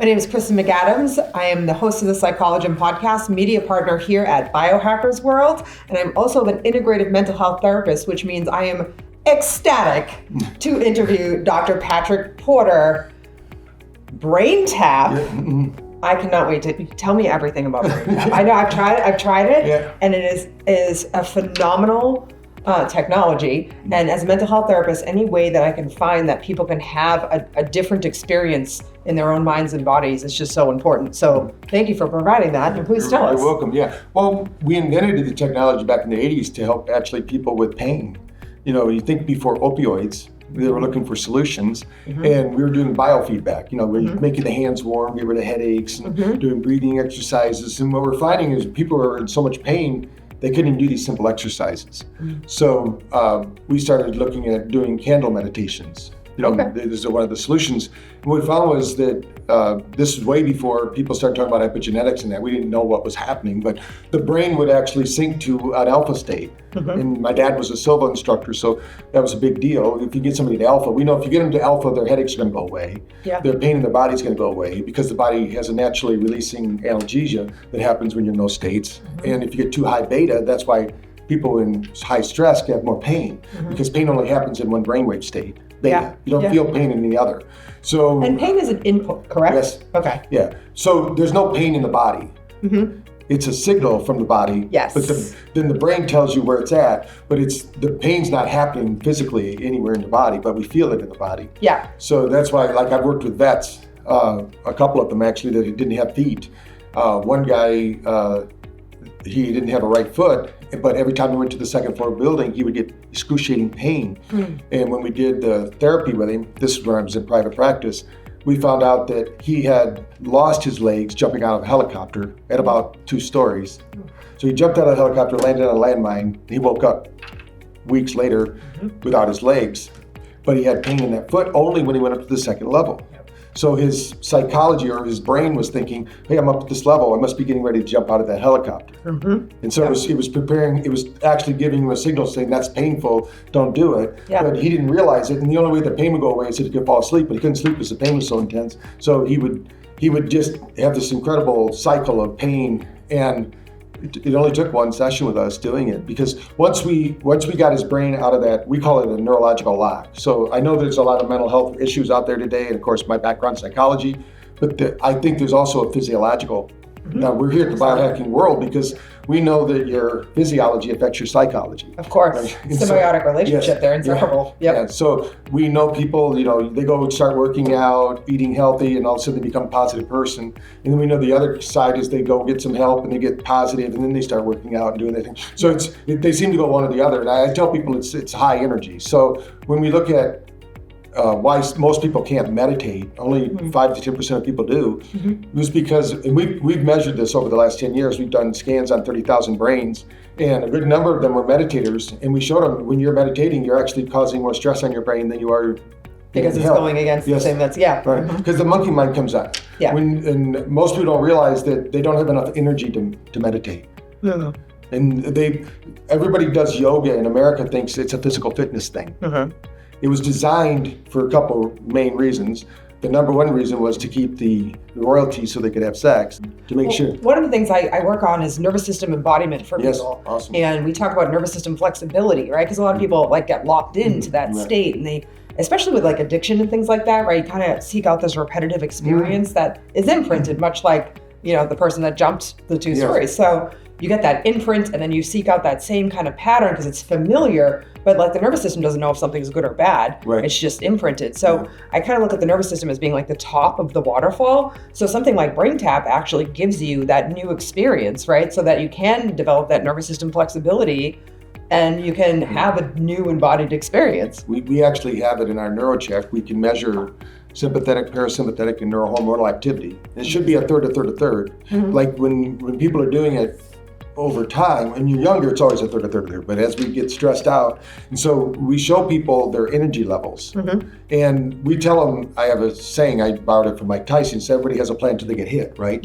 name is Kristen McAdams. I am the host of the Psychology podcast, media partner here at Biohackers World, and I'm also an integrative mental health therapist, which means I am ecstatic to interview Dr. Patrick Porter. BrainTap. I cannot wait to tell me everything about BrainTap. I know I've tried it, and it is a phenomenal technology. And as a mental health therapist, any way that I can find that people can have a different experience in their own minds and bodies is just so important. So thank you for providing that, and please tell us. You're welcome, yeah. Well, we invented the technology back in the 80s to help actually people with pain. You know, you think before opioids, they were looking for solutions, and we were doing biofeedback. You know, we're making the hands warm, get rid of headaches, and doing breathing exercises. And what we're finding is people are in so much pain, they couldn't even do these simple exercises. So we started looking at doing candle meditations. You know, this is one of the solutions. And what we found was that this was way before people started talking about epigenetics and that. We didn't know what was happening, but the brain would actually sync to an alpha state. And my dad was a Silva instructor, so that was a big deal. If you get somebody to alpha, we know if you get them to alpha, their headaches are going to go away. Their pain in their body is going to go away because the body has a naturally releasing analgesia that happens when you're in those states. And if you get too high beta, that's why people in high stress can have more pain because pain only happens in one brainwave state. Beta. You don't feel pain in the other. So and pain is an input, correct? Yes. Okay. Yeah. So there's no pain in the body. It's a signal from the body. Yes. But then the brain tells you where it's at, but the pain's not happening physically anywhere in the body, but we feel it in the body. Yeah. So that's why, like, I've worked with vets, a couple of them actually, that didn't have feet. One guy, he didn't have a right foot, but every time he went to the second floor building, he would get excruciating pain. And when we did the therapy with him, this is where I was in private practice, we found out that he had lost his legs jumping out of a helicopter at about 2 stories. So he jumped out of the helicopter, landed on a landmine. He woke up weeks later without his legs, but he had pain in that foot only when he went up to the second level. So his psychology or his brain was thinking, hey, I'm up at this level. I must be getting ready to jump out of that helicopter. And so it was preparing, it was actually giving him a signal saying, that's painful, don't do it. But he didn't realize it. And the only way the pain would go away is if he could fall asleep, but he couldn't sleep because the pain was so intense. So he would just have this incredible cycle of pain. And it only took one session with us doing it because once we got his brain out of that, we call it a neurological lock. So I know there's a lot of mental health issues out there today, and of course my background is psychology, but I think there's also a physiological. Now we're here at the Biohacking World because we know that your physiology affects your psychology. Of course, right? Symbiotic relationship, they're inseparable. So we know people, you know, they go start working out, eating healthy, and all of a sudden they become a positive person. And then we know the other side is they go get some help and they get positive, and then they start working out and doing their thing. So they seem to go one or the other. And I tell people it's high energy. So when we look at why most people can't meditate, only 5 to 10% of people do, was because, and we've measured this over the last 10 years, we've done scans on 30,000 brains, and a good number of them were meditators, and we showed them when you're meditating, you're actually causing more stress on your brain than you are because it's going against the thing that's, right. Because the monkey mind comes out. And most people don't realize that they don't have enough energy to meditate. And everybody does yoga in America thinks it's a physical fitness thing. It was designed for a couple main reasons. The number one reason was to keep the royalty so they could have sex, to make sure. One of the things I work on is nervous system embodiment for people. Awesome. And we talk about nervous system flexibility, right? Because a lot of people get locked into that state, and they, especially with addiction and things like that, right? You kind of seek out this repetitive experience that is imprinted, much like, the person that jumped the 2 stories. So you get that imprint, and then you seek out that same kind of pattern because it's familiar, but the nervous system doesn't know if something's good or bad. It's just imprinted. So I kind of look at the nervous system as being the top of the waterfall. So something like BrainTap actually gives you that new experience, right? So that you can develop that nervous system flexibility and you can have a new embodied experience. We actually have it in our neurocheck. We can measure sympathetic, parasympathetic, and neurohormonal activity. It should be a third. Like when people are doing it over time, when you're younger, it's always a third, but as we get stressed out, and so we show people their energy levels. And we tell them, I have a saying, I borrowed it from Mike Tyson, so everybody has a plan until they get hit, right?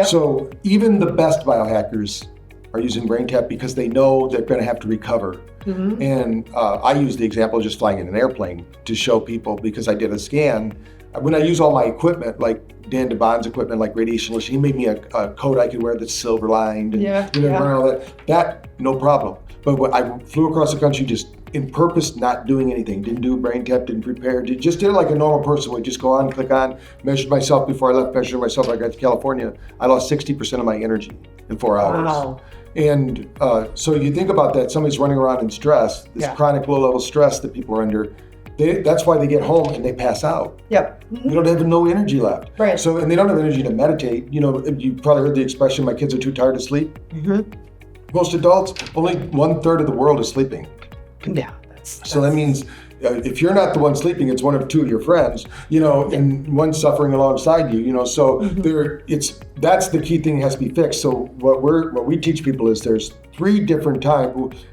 So even the best biohackers are using BrainTap because they know they're going to have to recover. And I use the example of just flying in an airplane to show people, because I did a scan when I use all my equipment, like Dan DeBond's equipment, like radiation, he made me a coat I could wear that's silver lined and all that, no problem. But when I flew across the country just in purpose, not doing anything, didn't do BrainTap, didn't prepare, just did it like a normal person would, just go on, click on, measured myself before I left, measured myself. I got to California, I lost 60% of my energy in 4 hours. Wow. And so you think about that, somebody's running around in stress, this chronic low-level stress that people are under, that's why they get home and they pass out. Yep. They don't have no energy left. Right. So, and they don't have energy to meditate. You know, you probably heard the expression, my kids are too tired to sleep. Mm-hmm. Most adults, only 1/3 of the world is sleeping. Yeah. So that means if you're not the one sleeping, it's one of two of your friends, you know, and one suffering alongside you, you know. So that's the key thing that has to be fixed. So what we teach people is there's 3 different times.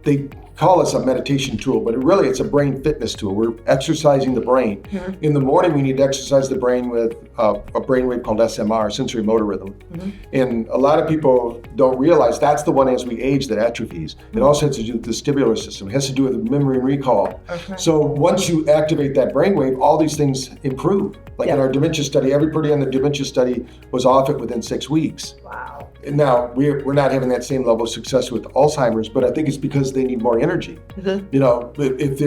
They call us a meditation tool, but it's a brain fitness tool. We're exercising the brain. Mm-hmm. In the morning, we need to exercise the brain with a brainwave called SMR, sensory motor rhythm. Mm-hmm. And a lot of people don't realize that's the one as we age that atrophies. Mm-hmm. It also has to do with the vestibular system. It has to do with memory and recall. Okay. So once you activate that brainwave, all these things improve. Like in our dementia study, everybody on the dementia study was off it within 6 weeks. Wow. Now, we're not having that same level of success with Alzheimer's, but I think it's because they need more energy. Mm-hmm. You know, if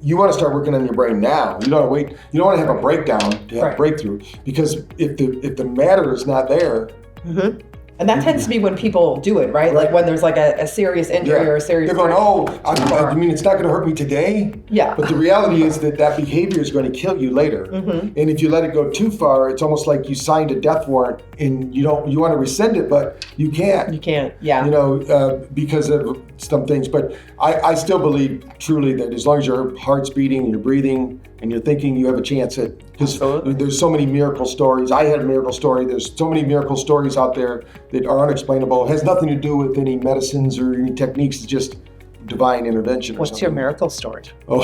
you want to start working on your brain now, you don't wait. You don't want to have a breakdown to have a breakthrough, because if the matter is not there. Mm-hmm. And that tends to be when people do it, right? Like when there's like a serious injury or a serious... They're going, I mean, it's not going to hurt me today. Yeah. But the reality is that behavior is going to kill you later. Mm-hmm. And if you let it go too far, it's almost like you signed a death warrant and you want to rescind it, but you can't. You can't, yeah. You know, because of some things. But I still believe truly that as long as your heart's beating and you're breathing and you're thinking, you have a chance at... Because there's so many miracle stories. I had a miracle story. There's so many miracle stories out there that are unexplainable. It has nothing to do with any medicines or any techniques. It's just divine intervention. What's your miracle story? In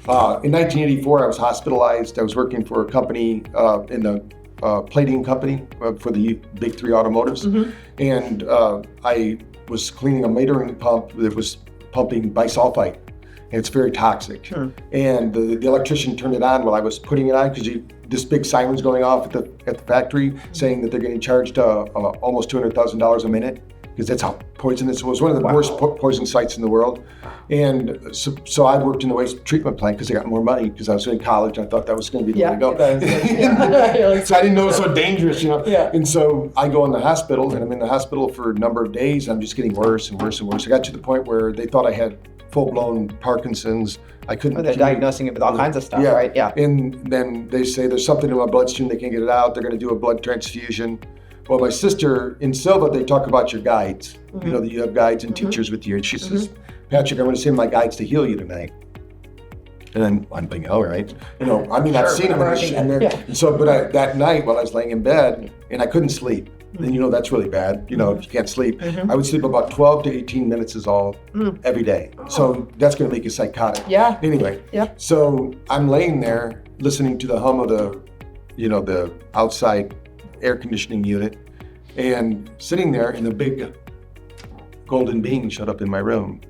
1984, I was hospitalized. I was working for a company in the plating company for the big 3 automotives. Mm-hmm. And I was cleaning a metering pump that was pumping bisulfite. And it's very toxic. Sure. And the electrician turned it on while I was putting it on, because this big siren's going off at the factory saying that they're getting charged almost $200,000 a minute, because that's how poisonous it was. One of the worst poison sites in the world. And so I worked in the waste treatment plant because I got more money, because I was in college. I thought that was going to be the way to go. So I didn't know it was so dangerous, you know. Yeah. And so I go in the hospital, and I'm in the hospital for a number of days. And I'm just getting worse and worse and worse. I got to the point where they thought I had full-blown Parkinson's. I couldn't. They're diagnosing it with all kinds of stuff, right? Yeah. And then they say there's something in my bloodstream, they can't get it out. They're going to do a blood transfusion. Well, my sister in Silva, they talk about your guides. Mm-hmm. You know, that you have guides and teachers with you. And she says, Patrick, I'm going to send my guides to heal you tonight. And then I'm thinking, all right. You know, I mean, I've seen them in there. Yeah. And so, but that night while I was laying in bed and I couldn't sleep, and you know, that's really bad, you know, if you can't sleep. Mm-hmm. I would sleep about 12 to 18 minutes is all every day. So that's going to make you psychotic. Yeah. Anyway, so I'm laying there listening to the hum of the outside air conditioning unit, and sitting there, and a big golden being showed up in my room.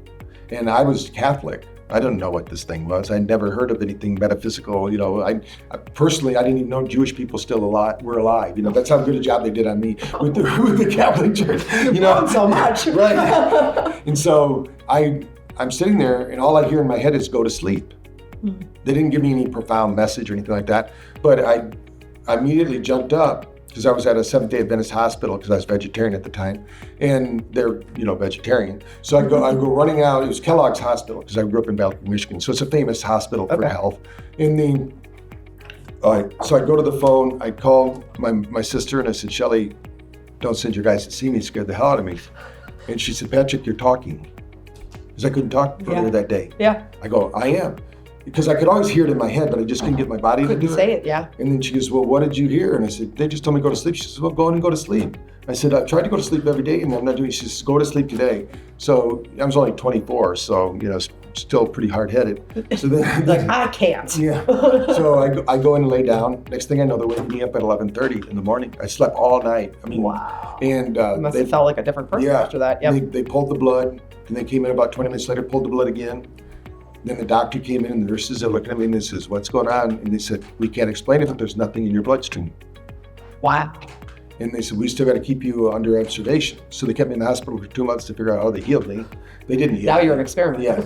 And I was Catholic. I didn't know what this thing was. I'd never heard of anything metaphysical. You know, I personally, I didn't even know Jewish people were alive. You know, that's how good a job they did on me with the Catholic Church. You know, so much. Right. And so I'm sitting there, and all I hear in my head is go to sleep. Mm-hmm. They didn't give me any profound message or anything like that. But I immediately jumped up, because I was at a Seventh-day Adventist hospital, because I was vegetarian at the time, and they're, you know, vegetarian. So I go running out. It was Kellogg's Hospital, because I grew up in Bellevue, Michigan. So it's a famous hospital for health. And so I go to the phone. I called my sister, and I said, Shelly, don't send your guys to see me. It scared the hell out of me. And she said, Patrick, you're talking. Because I couldn't talk earlier that day. Yeah. I go, I am. Because I could always hear it in my head, but I just couldn't get my body to do it. Couldn't say it, yeah. And then she goes, well, what did you hear? And I said, they just told me to go to sleep. She says, well, go in and go to sleep. I said, I tried to go to sleep every day, and I'm not doing it. She says, go to sleep today. So I was only 24, so, you know, still pretty hard-headed. So then, like, I can't. Yeah. So I go in and lay down. Next thing I know, they're waking me up at 11:30 in the morning. I slept all night. I mean, wow. And you must have felt like a different person after that. Yep. They pulled the blood, and they came in about 20 minutes later, pulled the blood again. Then the doctor came in and the nurses are looking at me and they says, what's going on? And they said, we can't explain it, but there's nothing in your bloodstream. Wow. And they said, we still got to keep you under observation. So they kept me in the hospital for 2 months to figure out how they healed me. They didn't heal me. Now you're an experiment. Yeah.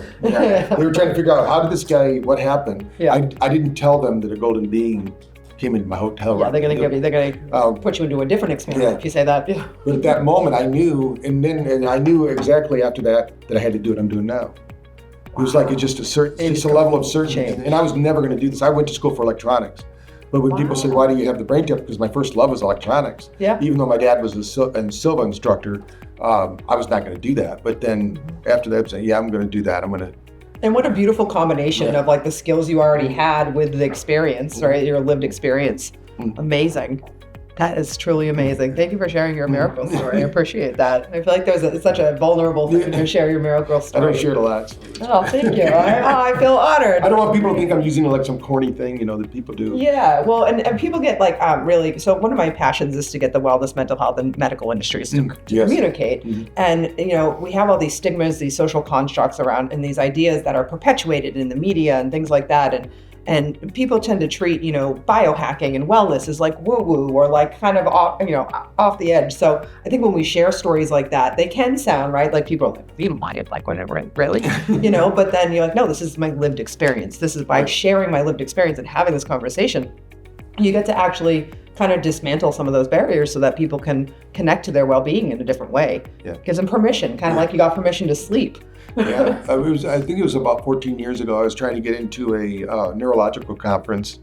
They were trying to figure out, how did this guy, what happened? Yeah. I didn't tell them that a golden being came into my hotel room. Yeah, they're gonna put you into a different experiment if you say that. Yeah. But at that moment I knew, and I knew exactly after that I had to do what I'm doing now. It was like just a level of certainty. And I was never going to do this. I went to school for electronics. But when people say, why do you have the BrainTap? Because my first love was electronics. Yeah. Even though my dad was a Silva instructor, I was not going to do that. But then after that, I said, yeah, I'm going to do that. And what a beautiful combination of like the skills you already had with the experience, right? Your lived experience. Amazing. That is truly amazing. Thank you for sharing your miracle story. I appreciate that. I feel like it's such a vulnerable thing to share your miracle story. I don't share it a lot. Oh, thank you. I feel honored. I don't want people to think I'm using it like some corny thing, that people do. Yeah, well, and people get like really, so one of my passions is to get the wellness, mental health, and medical industries to communicate. Mm-hmm. And, we have all these stigmas, these social constructs around, and these ideas that are perpetuated in the media and things like that. And people tend to treat, biohacking and wellness as like woo-woo or like kind of off the edge. So I think when we share stories like that, they can sound, right? Like people are like, you mind, like whatever, really? But then you're like, no, this is my lived experience. This is by sharing my lived experience and having this conversation, you get to actually kind of dismantle some of those barriers so that people can connect to their well-being in a different way. Yeah. Gives them permission, kind of like you got permission to sleep. Yeah, I think it was about 14 years ago. I was trying to get into a neurological conference,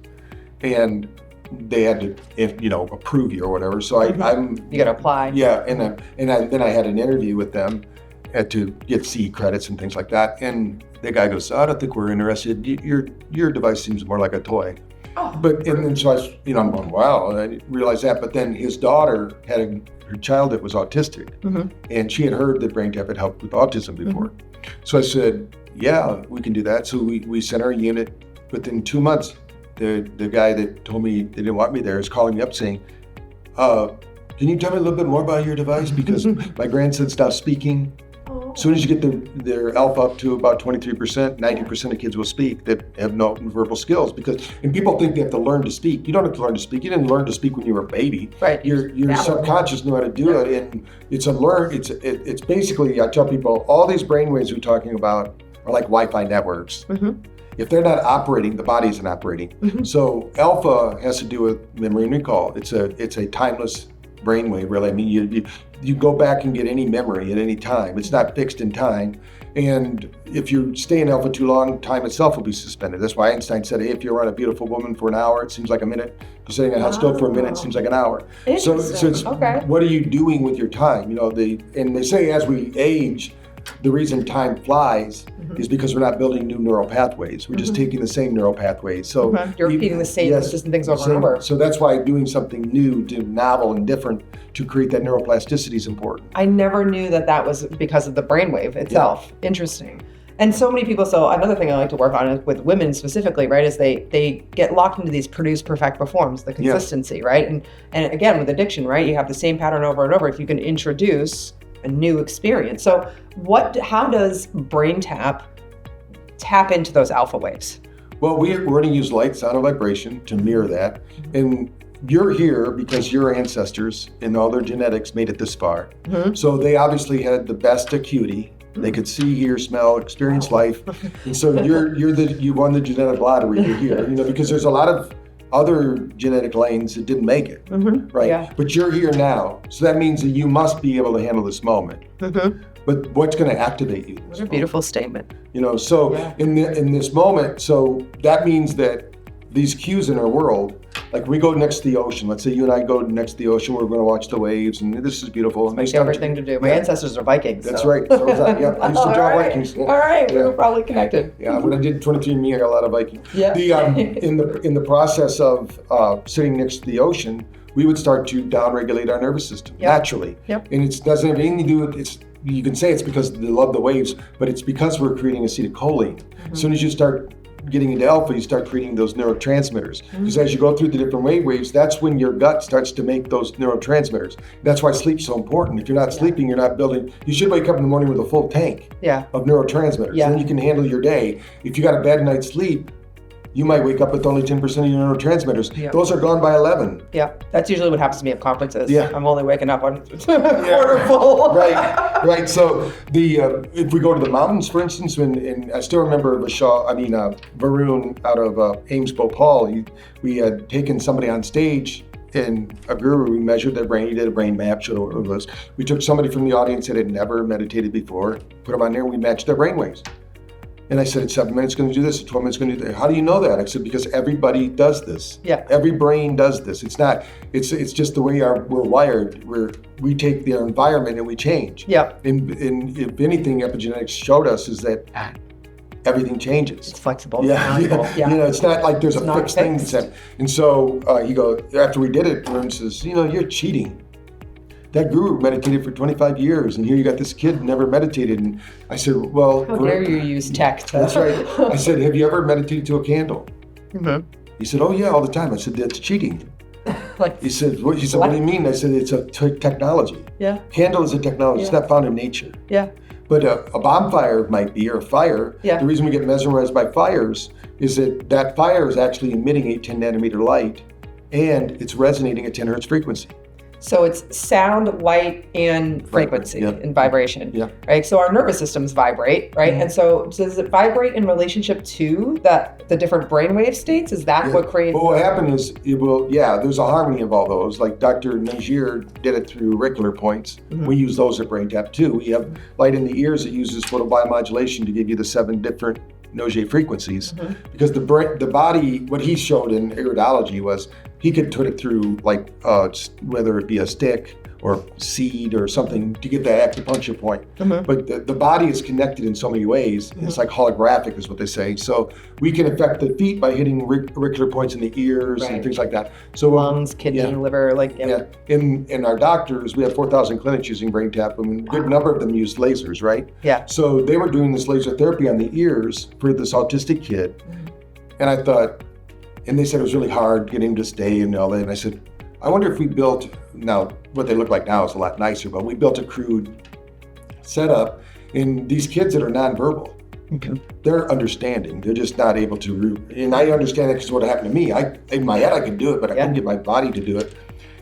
and they had to, approve you or whatever. So you got to apply. Yeah, then I had an interview with them, had to get CE credits and things like that. And the guy goes, I don't think we're interested. Your device seems more like a toy. Oh. And then so I'm going, wow, I didn't realize that. But then his daughter had her child that was autistic, and she had heard that BrainTap had helped with autism before. So I said, yeah, we can do that. So we sent our unit. Within 2 months, the guy that told me they didn't want me there is calling me up saying, can you tell me a little bit more about your device? Because my grandson stopped speaking. As soon as you get their alpha up to about 23%, 90% of kids will speak that have no verbal skills. And people think they have to learn to speak. You don't have to learn to speak. You didn't learn to speak when you were a baby. Right. Your subconscious knew how to do it, and it's basically, I tell people, all these brainwaves we're talking about are like Wi-Fi networks. If they're not operating, the body isn't operating. So alpha has to do with memory and recall. It's a timeless brainwave, really. I mean, you go back and get any memory at any time. It's not fixed in time. And if you stay in alpha too long, time itself will be suspended. That's why Einstein said, hey, if you're around a beautiful woman for an hour, it seems like a minute. If you're sitting on a hot stove for a minute, it seems like an hour. So it's what are you doing with your time? And they say as we age, the reason time flies is because we're not building new neural pathways. We're just taking the same neural pathways. So you're repeating the same consistent things over and over. So that's why doing something new, novel and different to create that neuroplasticity is important. I never knew that was because of the brainwave itself. Yeah. Interesting. And so many people, so another thing I like to work on is with women specifically, right, is they get locked into these produce, perfect, performs, the consistency, right? And again, with addiction, right, you have the same pattern over and over. If you can introduce a new experience. So how does BrainTap tap into those alpha waves? Well, we're going to use light, sound, and vibration to mirror that. And you're here because your ancestors and all their genetics made it this far. So they obviously had the best acuity. They could see, hear, smell, experience life. And so you won the genetic lottery. You're here, because there's a lot of other genetic lanes that didn't make it, right? Yeah. But you're here now, so that means that you must be able to handle this moment. But what's going to activate you? What a beautiful statement. In this moment, so that means that these cues in our world, like we go next to the ocean. Let's say you and I go next to the ocean. We're going to watch the waves, and this is beautiful. It's my favorite thing to do. My ancestors are Vikings. That's right. So was I. Yeah, I used to draw Vikings. Yeah. All right, we were probably connected. Yeah, when I did 23andMe, I got a lot of Vikings. Yeah. In the process of sitting next to the ocean, we would start to downregulate our nervous system naturally. Yep. And it doesn't have anything to do with you can say it's because they love the waves, but it's because we're creating acetylcholine. As soon as you start getting into alpha, you start creating those neurotransmitters. Because as you go through the different waves, that's when your gut starts to make those neurotransmitters. That's why sleep's so important. If you're not sleeping, you're not building. You should wake up in the morning with a full tank of neurotransmitters. Then you can handle your day. If you got a bad night's sleep, you might wake up with only 10% of your neurotransmitters. Those are gone by 11. Yeah, that's usually what happens to me at conferences. I'm only waking up on quarter full. Right. So if we go to the mountains, for instance, and I still remember Varun out of Ames Bhopal, we had taken somebody on stage and a guru, we measured their brain, he did a brain map, showed what it was. We took somebody from the audience that had never meditated before, put them on there, and we matched their brain waves. And I said, at 7 minutes going to do this, at 12 minutes going to do that. How do you know that? I said, because everybody does this. Every brain does this. It's just the way we're wired. We take the environment and we change. And if anything, epigenetics showed us is that everything changes. It's flexible. It's not like there's a fixed thing. And so after we did it, Varun says, you're cheating. That guru meditated for 25 years, and here you got this kid who never meditated. And I said, well... How dare you use tech to... That's right. I said, have you ever meditated to a candle? He said, oh yeah, all the time. I said, that's cheating. He said, what do you mean? I said, it's a technology. Candle is a technology. It's not found in nature. But a bonfire might be, or a fire. The reason we get mesmerized by fires is that fire is actually emitting 8-10 nanometer light, and it's resonating at 10 hertz frequency. So it's sound, light, and frequency and vibration, right? So our nervous systems vibrate, right? And so does it vibrate in relationship to the different brainwave states? Is that what creates? Well, what happened is there's a harmony of all those. Like Dr. Najir did it through auricular points. We use those at BrainTap too. We have light in the ears that uses photobiomodulation to give you the 7 different Nogier frequencies, because the body, what he showed in iridology was he could put it through whether it be a stick or seed or something to get that acupuncture point. But the body is connected in so many ways. It's like holographic is what they say. So we can affect the feet by hitting auricular points in the ears and things like that. So lungs, kidney, liver, In our doctors, we have 4,000 clinics using BrainTap, and a good number of them use lasers, right? So they were doing this laser therapy on the ears for this autistic kid. And I thought, and they said it was really hard getting him to stay and all that. And I said, I wonder if we built, now what they look like now is a lot nicer, but we built a crude setup, and these kids that are nonverbal, they're understanding. They're just not able to, and I understand that because what happened to me. In my head I could do it, but I couldn't get my body to do it.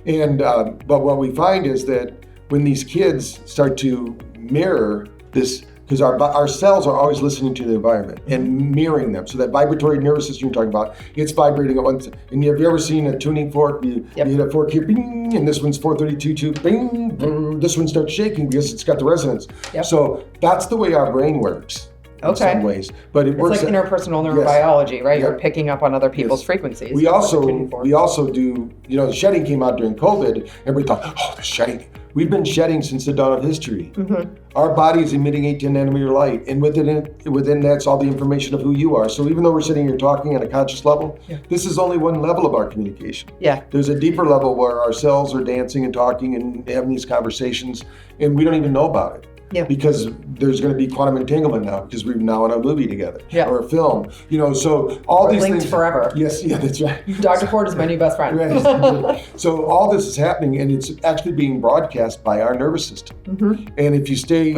And but what we find is that when these kids start to mirror this, because our cells are always listening to the environment and mirroring them. So that vibratory nervous system you're talking about, it's vibrating at once. And have you ever seen a tuning fork? You hit a fork here, bing, and this one's 432, bing, bing, this one starts shaking because it's got the resonance. So that's the way our brain works. In some ways, but it works like interpersonal neurobiology, right? You're picking up on other people's frequencies. We also do. The shedding came out during COVID. Everybody thought, oh, the shedding. We've been shedding since the dawn of history. Our body is emitting 8-10 nanometer light, and within that's all the information of who you are. So even though we're sitting here talking on a conscious level, this is only one level of our communication. There's a deeper level where our cells are dancing and talking and having these conversations, and we don't even know about it. Because there's going to be quantum entanglement now, because we're now in a movie together or a film. So all these linked things forever. Yes, that's right. Dr. Ford is my new best friend. So all this is happening, and it's actually being broadcast by our nervous system. And if you stay,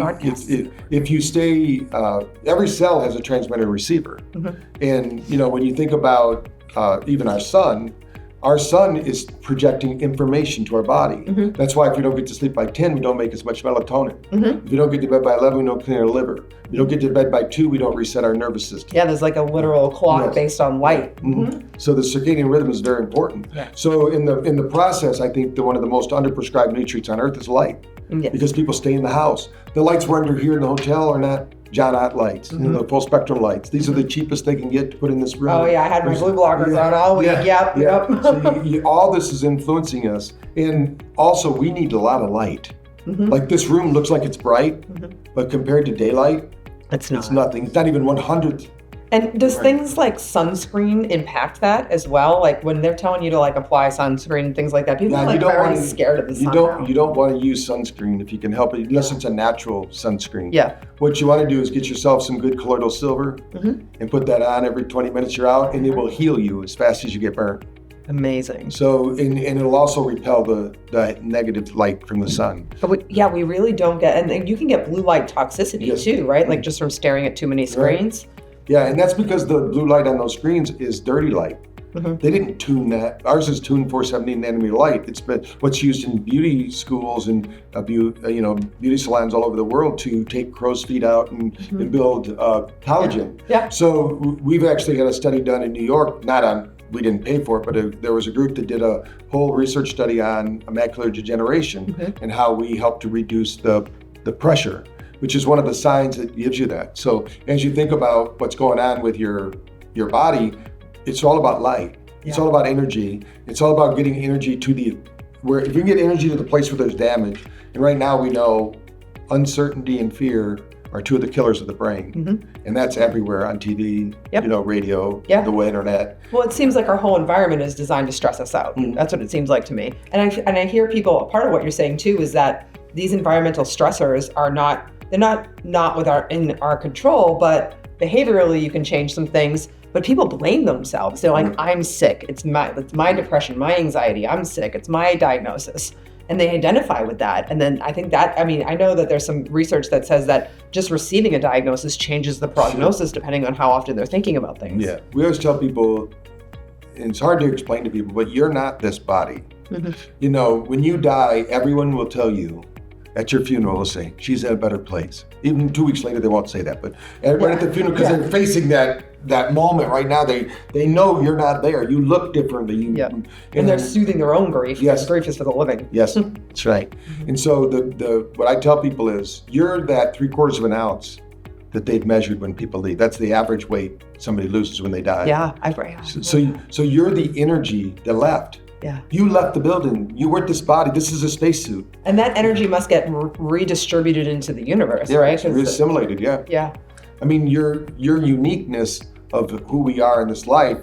every cell has a transmitter and receiver. And when you think about even our sun is projecting information to our body. That's why if we don't get to sleep by 10, we don't make as much melatonin. If we don't get to bed by 11, we don't clean our liver. If we don't get to bed by 2, we don't reset our nervous system. There's like a literal clock based on light. So the circadian rhythm is very important. So in the process, I think one of the most underprescribed nutrients on earth is light. Because people stay in the house. The lights we're under here in the hotel are not John Ott lights, the full spectrum lights. These are the cheapest they can get to put in this room. Oh yeah, I had my blue blockers on all week. So all this is influencing us, and also we need a lot of light. Like this room looks like it's bright, but compared to daylight, it's nothing. It's not even 1/100th And does things like sunscreen impact that as well? Like when they're telling you to like apply sunscreen and things like that, people are like very scared of the sun now. You don't want to use sunscreen if you can help it, unless it's a natural sunscreen. Yeah. What you want to do is get yourself some good colloidal silver and put that on every 20 minutes you're out, and it will heal you as fast as you get burnt. Amazing. So, and it'll also repel the negative light from the sun. But we really don't get, and you can get blue light toxicity too, right? Like just from staring at too many screens. Right. Yeah, and that's because the blue light on those screens is dirty light. They didn't tune that. Ours is tuned 470 nanometer light. It's been what's used in beauty schools and beauty salons all over the world to take crow's feet out and build collagen. Yeah. So we've actually got a study done in New York. We didn't pay for it, but there was a group that did a whole research study on macular degeneration and how we help to reduce the pressure, which is one of the signs that gives you that. So as you think about what's going on with your body, it's all about light. It's all about energy. It's all about getting energy to if you can get energy to the place where there's damage. And right now we know uncertainty and fear are two of the killers of the brain. And that's everywhere on TV, radio, the internet. Well, it seems like our whole environment is designed to stress us out. That's what it seems like to me. And I hear people, part of what you're saying too is that these environmental stressors are not in our control, but behaviorally you can change some things. But people blame themselves. They're like, I'm sick. It's my depression, my anxiety. I'm sick. It's my diagnosis. And they identify with that. And then I think I know that there's some research that says that just receiving a diagnosis changes the prognosis depending on how often they're thinking about things. Yeah, we always tell people, and it's hard to explain to people, but you're not this body. When you die, everyone will tell you at your funeral, they'll say, she's in a better place. Even 2 weeks later, they won't say that, but everyone at the funeral, because they're facing that moment right now, they know you're not there. You look differently. And they're soothing their own grief. Yes. Grief is for the living. Yes, that's right. And so what I tell people is, you're that 3/4 of an ounce that they've measured when people leave. That's the average weight somebody loses when they die. Yeah, So you're the energy that left. Yeah. You left the building. You weren't this body. This is a spacesuit. And that energy must get redistributed into the universe, right? Reassimilated, yeah. Yeah. I mean, your uniqueness of who we are in this life,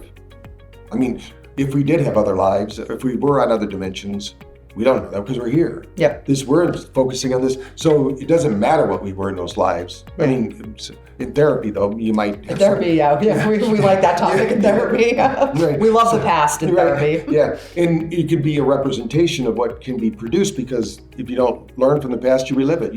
I mean, if we did have other lives, if we were on other dimensions, we don't know that because we're here. Yeah. We're focusing on this. So it doesn't matter what we were in those lives. I mean, in therapy, though, you might... In therapy, we like that topic in therapy. Right. We love the past in therapy. Yeah, and it could be a representation of what can be produced, because if you don't learn from the past, you relive it.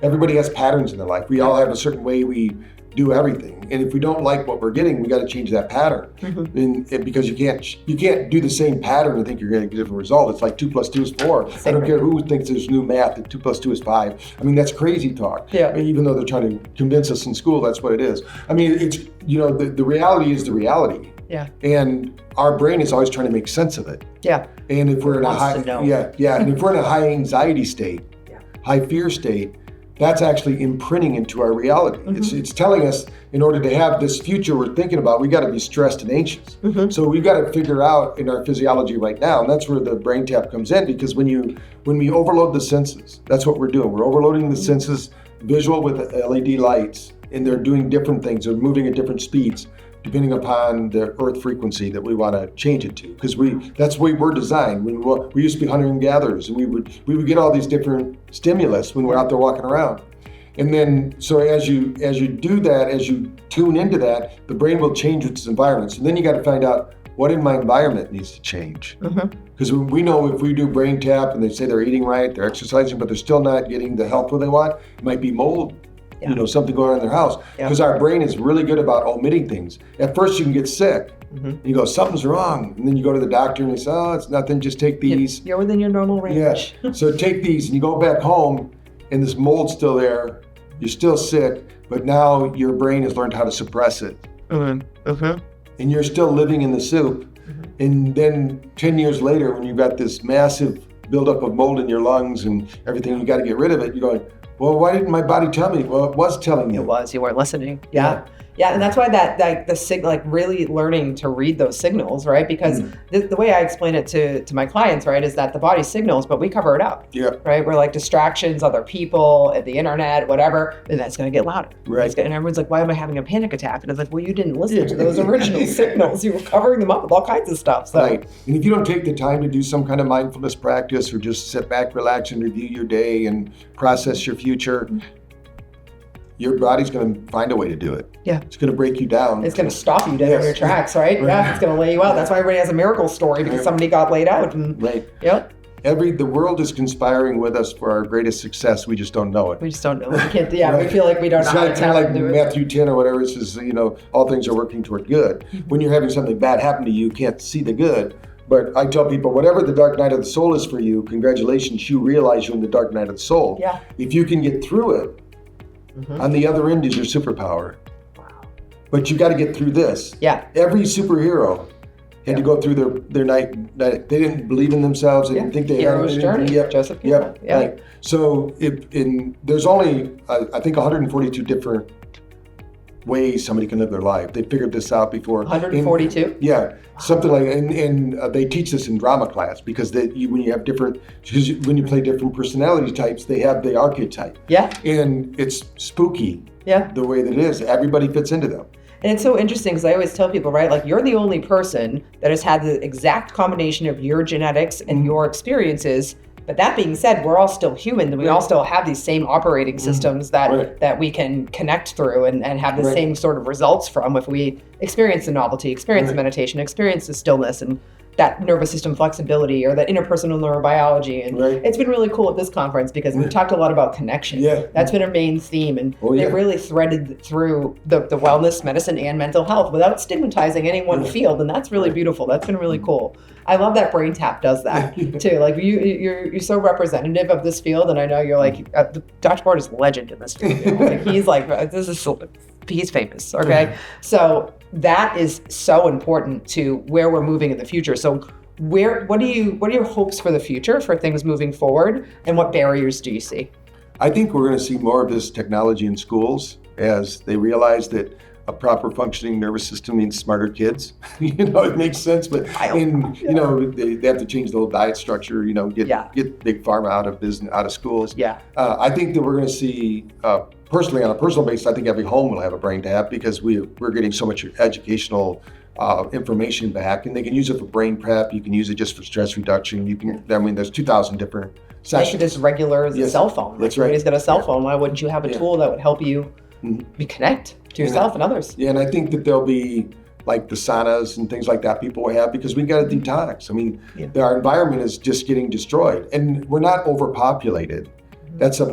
Everybody has patterns in their life. We all have a certain way we do everything, and if we don't like what we're getting, we got to change that pattern. And because you can't do the same pattern and think you're going to get a different result. It's like 2 + 2 is 4. I don't care who thinks there's new math that 2 + 2 is 5. I mean, that's crazy talk. Yeah. I mean, even though they're trying to convince us in school, that's what it is. I mean, it's the reality is the reality. Yeah. And our brain is always trying to make sense of it. Yeah. And if we're in a high and if we're in a high anxiety state, high fear state, that's actually imprinting into our reality. It's telling us, in order to have this future we're thinking about, we got to be stressed and anxious. So we've got to figure out in our physiology right now, and that's where the BrainTap comes in, because when we overload the senses, that's what we're doing. We're overloading the senses, visual with LED lights, and they're doing different things. They're moving at different speeds, depending upon the earth frequency that we want to change it to, because that's the way we're designed. We used to be hunter and gatherers, and we would get all these different stimulus when we're out there walking around. And then, so as you do that, as you tune into that, the brain will change its environment. So then you got to find out, what in my environment needs to change? Because we know if we do BrainTap and they say they're eating right, they're exercising, but they're still not getting the health they want, it might be mold. Something going on in their house. Because our brain is really good about omitting things. At first you can get sick, and you go, something's wrong. And then you go to the doctor and they say, oh, it's nothing, just take these. You're within your normal range. Yeah, so take these, and you go back home and this mold's still there, you're still sick, but now your brain has learned how to suppress it. And you're still living in the soup. And then 10 years later, when you've got this massive buildup of mold in your lungs and everything, you got to get rid of it, you're going, Well, why didn't my body tell me? Well, it was telling you. It was. You weren't listening. Yeah, and that's why really learning to read those signals, right? Because the way I explain it to my clients, right, is that the body signals, but we cover it up. Yeah. Right? We're like distractions, other people, the internet, whatever, and that's going to get louder. Right. And everyone's like, why am I having a panic attack? And it's like, well, you didn't listen to those original signals. You were covering them up with all kinds of stuff. So. Right. And if you don't take the time to do some kind of mindfulness practice or just sit back, relax, and review your day and process your future, your body's going to find a way to do it. Yeah. It's going to break you down. It's going to stop you dead in your tracks, right? Yeah, it's going to lay you out. That's why everybody has a miracle story, because somebody got laid out. And, Yep. The world is conspiring with us for our greatest success. We just don't know it. We just don't know. We can't. Yeah, we feel like we don't know how to kind of like Matthew 10 or whatever. It says, all things are working toward good. When you're having something bad happen to you, you can't see the good. But I tell people, whatever the dark night of the soul is for you, congratulations, you realize you're in the dark night of the soul. Yeah. If you can get through it, on the other end is your superpower. Wow. But you got to get through this. Yeah. Every superhero had to go through their night. They didn't believe in themselves. They didn't think they had Hero's journey. Joseph. Yep. Yeah. Right. So there's only, I think, 142 different ways somebody can live their life. They figured this out before. 142? Something like, and they teach this in drama class, because when you play different personality types, they have the archetype. Yeah. And it's spooky. Yeah. The way that it is, everybody fits into them. And it's so interesting, because I always tell people, right, like, you're the only person that has had the exact combination of your genetics and your experiences. But that being said, we're all still human, and we all still have these same operating systems that we can connect through and have the same sort of results from if we experience the novelty, experience the meditation, experience the stillness, and that nervous system flexibility, or that interpersonal neurobiology. And it's been really cool at this conference, because we've talked a lot about connection. Yeah. That's been a main theme, and they've really threaded through the wellness, medicine, and mental health without stigmatizing any one field, and that's really beautiful. That's been really cool. I love that BrainTap does that too. Like, you're so representative of this field, and I know you're like, Dr. Bard is a legend in this field. Like, he's famous. Okay, so that is so important to where we're moving in the future. So what are your hopes for the future for things moving forward, and what barriers do you see? I think we're going to see more of this technology in schools as they realize that a proper functioning nervous system means smarter kids. It makes sense, but they have to change the whole diet structure. Get big pharma out of business, out of schools. Yeah. I think that we're going to see, personally, on a personal basis, I think every home will have a BrainTap, because we're getting so much educational information back, and they can use it for brain prep. You can use it just for stress reduction. There's 2,000 different sessions. Make it as regular as a cell phone. That's right. Everybody's got a cell phone. Why wouldn't you have a tool that would help you connect to yourself and others? Yeah, and I think that there'll be like the saunas and things like that people will have, because we got to detox. I mean, our environment is just getting destroyed, and we're not overpopulated. That's a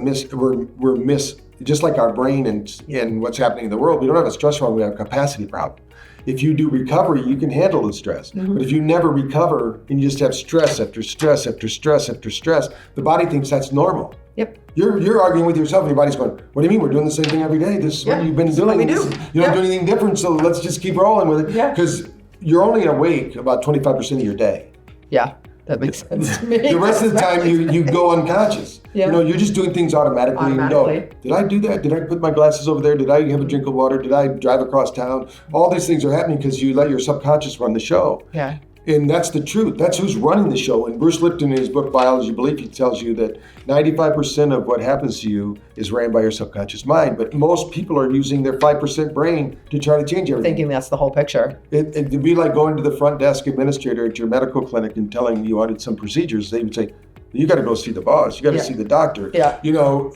just like our brain and what's happening in the world. We don't have a stress problem, we have a capacity problem. If you do recovery, you can handle the stress. But if you never recover and you just have stress after stress after stress after stress, the body thinks that's normal. Yep. You're arguing with yourself, and your body's going, what do you mean? We're doing the same thing every day. This is what you've been doing. What we do. You don't do anything different, so let's just keep rolling with it. Because you're only awake about 25% of your day. Yeah, that makes sense to me. The rest of the time, you go unconscious. Yeah. You're just doing things automatically. And you go, did I do that? Did I put my glasses over there? Did I have a drink of water? Did I drive across town? All these things are happening because you let your subconscious run the show. Yeah. And that's the truth. That's who's running the show. And Bruce Lipton, in his book, Biology Belief, he tells you that 95% of what happens to you is ran by your subconscious mind. But most people are using their 5% brain to try to change everything. Thinking that's the whole picture. It'd be like going to the front desk administrator at your medical clinic and telling you wanted some procedures. They would say, you got to go see the boss. You got to see the doctor. Yeah.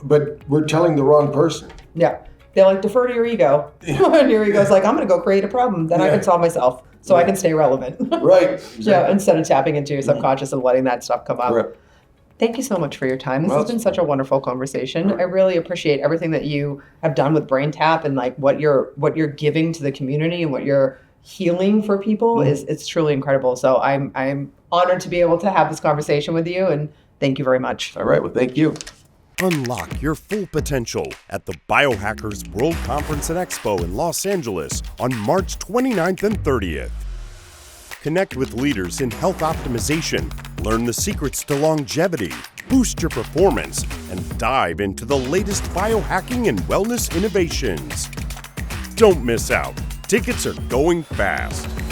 But we're telling the wrong person. Yeah. They like defer to your ego. And your ego's like, I'm going to go create a problem that I can solve myself so I can stay relevant. Right. Exactly. Yeah. Instead of tapping into your subconscious and letting that stuff come up. Right. Thank you so much for your time. This has been such a wonderful conversation. I really appreciate everything that you have done with BrainTap, and like what you're giving to the community and what you're healing for people it's truly incredible. So I'm honored to be able to have this conversation with you, and thank you very much. All right. Well, thank you. Unlock your full potential at the Biohackers World Conference and Expo in Los Angeles on March 29th and 30th. Connect with leaders in health optimization, learn the secrets to longevity, boost your performance, and dive into the latest biohacking and wellness innovations. Don't miss out. Tickets are going fast.